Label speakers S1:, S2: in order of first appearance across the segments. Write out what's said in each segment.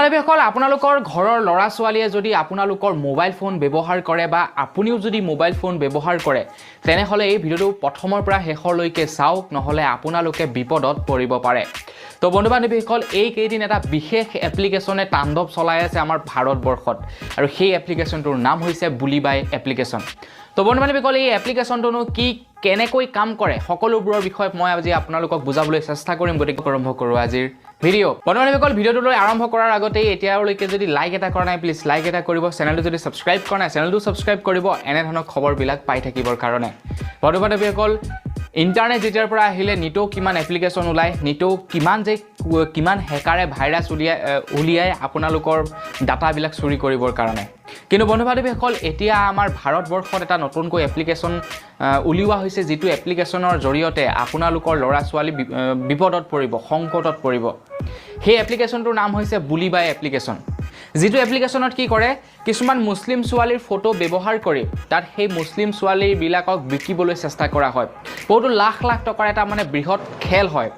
S1: বন্ধুবান্ধৱীসকল আপোনালোকৰ ঘৰৰ ল'ৰা ছোৱালীয়ে যদি আপোনালোকৰ মোবাইল ফোন ব্যৱহাৰ কৰে বা আপুনিও যদি মোবাইল ফোন ব্যৱহাৰ কৰে তেনেহলে এই ভিডিওটো প্ৰথমৰ পৰা শেষলৈকে চাওক নহলে আপোনালোকে বিপদত পৰিব পাৰে তো বন্ধুবান্ধৱীসকল এই কেইদিন এটা বিশেষ এপ্লিকেশনে তাণ্ডৱ চলাই আছে আমাৰ ভাৰতবৰ্ষত আৰু সেই এপ্লিকেশনটোৰ নাম হৈছে বুলিবাই এপ্লিকেশন তো বন্ধুবান্ধৱীসকল এই এপ্লিকেশনটোনো কি কেনেকৈ কাম কৰে সকলোবোৰৰ বিষয়ে মই আজি আপোনালোকক বুজাবলৈ চেষ্টা কৰিম গতিকে আৰম্ভ কৰোঁ আজিৰ ভিডিও বন্ধুবান্ধৱীসকল ভিডিওটোলৈ আৰম্ভ কৰাৰ আগতে এতিয়ালৈকে যদি লাইক এটা কৰা নাই প্লিজ লাইক এটা কৰিব চেনেলটো যদি সাবস্ক্ৰাইব কৰা নাই চেনেলটো সাবস্ক্ৰাইব কৰিব এনে ধৰণৰ খবৰবিলাক পাই থাকিবৰ কাৰণে বন্ধুবান্ধৱীসকল ইন্টাৰনেট যেতিয়াৰ পৰা আহিলে নিটো কিমান এপ্লিকেশন ওলাই নিটো কিমান হেকাৰে ভাইৰাছ উলিয়াই আপোনালোকৰ ডাটাবিলাক চুৰি কৰিবৰ কাৰণে কিন্তু বন্ধুবান্ধৱীসকল এতিয়া আমাৰ ভাৰতবৰ্ষত এটা নতুনকৈ এপ্লিকেশন উলিওৱা হৈছে যেটো এপ্লিকেশনৰ জৰিয়তে আপোনালোকৰ ল'ৰা ছোৱালী বিপদত পৰিব সংকটত পৰিব সেই এপ্লিকেশনটোৰ নাম হৈছে বুলিবাই এপ্লিকেশন যেটো এপ্লিকেশনত কি কৰে কিছুমান মুসলিম ছোৱালীৰ ফটো ব্যৱহাৰ কৰি তাত সেই মুসলিম ছোৱালী বিলাকক বিকিবলৈ চেষ্টা কৰা হয় বহুতো লাখ লাখ টকাৰ এটা মানে বৃহৎ খেল হয়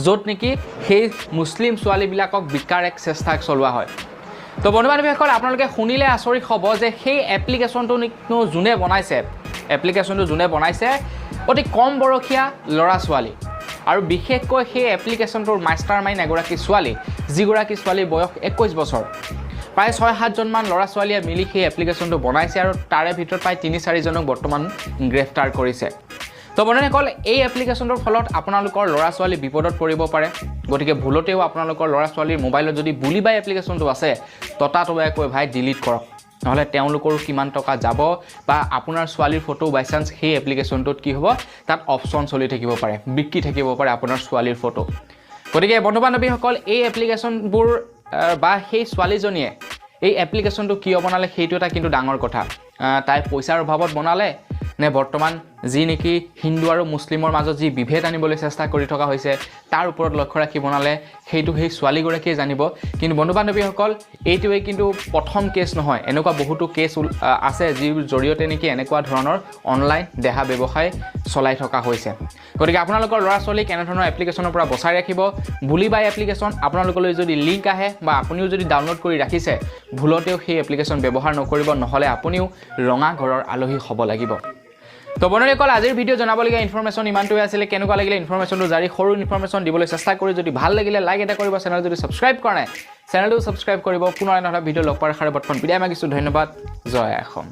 S1: য'ত নেকি সেই মুসলিম ছোৱালী বিলাকক বিকাৰ এক চেষ্টা চলোৱা হয় তো বন্ধুবান্ধৱীসকল আপোনালোকে শুনিলে আচৰিত হ'ব যে সেই এপ্লিকেশনটো যোনে বনাইছে অতি কম বয়সীয়া ল'ৰা ছোৱালী আৰু বিশেষকৈ সেই এপ্লিকেশনটোৰ মাষ্টাৰমাইণ্ড এগৰাকী ছোৱালী যিগৰাকী ছোৱালীৰ বয়স 21 বছৰ প্ৰায় 6-7 জন মান ল'ৰা ছোৱালীয়ে মিলি সেই এপ্লিকেশনটো বনাইছে আৰু তাৰে ভিতৰত প্ৰায় 3-4 জনক বৰ্তমান গ্ৰেফতাৰ কৰিছে তো বন্ধুসকল এই এপ্লিকেশনটোৰ ফলত আপোনালোকৰ ল'ৰা ছোৱালী বিপদত পৰিব পাৰে গতিকে ভুলতেও আপোনালোকৰ ল'ৰা ছোৱালীৰ মোবাইলত যদি বুলিবাই এপ্লিকেশনটো আছে ততাতৈয়াকৈ ভাই ডিলিট কৰক নহলে তেওঁলোকৰো কিমান টকা যাব বা আপোনাৰ ছোৱালীৰ ফটো বাই চান্স সেই এপ্লিকেশনটোত কি হ'ব তাত অপচন চলি থাকিব পাৰে বিক্ৰী থাকিব পাৰে আপোনাৰ ছোৱালীৰ ফটো গতিকে বন্ধুবান্ধৱীসকল এই এপ্লিকেশনবোৰ বা সেই ছোৱালীজনীয়ে এই এপ্লিকেশনটো কিয় বনালে সেইটো এটা কিন্তু ডাঙৰ কথা তাই পইচাৰ অভাৱত বনালে নে বৰ্তমান যি নেকি হিন্দু আৰু মুছলিমৰ মাজত যি বিভেদ আনিবলৈ চেষ্টা কৰি থকা হৈছে তাৰ ওপৰত লক্ষ্য ৰাখি বনালে সেইটো সেই ছোৱালীগৰাকীয়ে জানিব কিন্তু বন্ধুবান্ধৱীসকল এইটোৱে কিন্তু প্ৰথম কেছ নহয় এনেকুৱা বহুতো কেছ আছে যি জৰিয়তে নেকি এনেকুৱা ধৰণৰ অনলাইন দেহা ব্যৱসায় চলাই থকা হৈছে গতিকে আপোনালোকৰ ল'ৰা ছোৱালীক এনে ধৰণৰ এপ্লিকেশনৰ পৰা বচাই ৰাখিব বুলিবাই এপ্লিকেশন আপোনালোকলৈ যদি লিংক আহে বা আপুনিও যদি ডাউনলোড কৰি ৰাখিছে ভুলতেও সেই এপ্লিকেশন ব্যৱহাৰ নকৰিব নহলে আপুনিও ৰঙা ঘৰৰ আলহী হ'ব লাগিব তো বন্ধুসকল আজিৰ ভিডিও জনাবলগীয়া ইনফৰমেশন ইমানটোৱে আছিল কেনেকুৱা লাগিলে ইনফৰমেশনটো জাৰি সৰু ইনফৰমেশন দিবলৈ চেষ্টা কৰি যদি ভাল লাগিলে লাইক এটা কৰিব চেনেল যদি সাবস্ক্ৰাইব কৰা নাই চেনেলটো সাবস্ক্ৰাইব কৰিব পুনৰ এটা ভিডিও লগ পোৱাৰ আশাৰে বৰ্তমান বিদায় মাগিছো ধন্যবাদ জয় অসম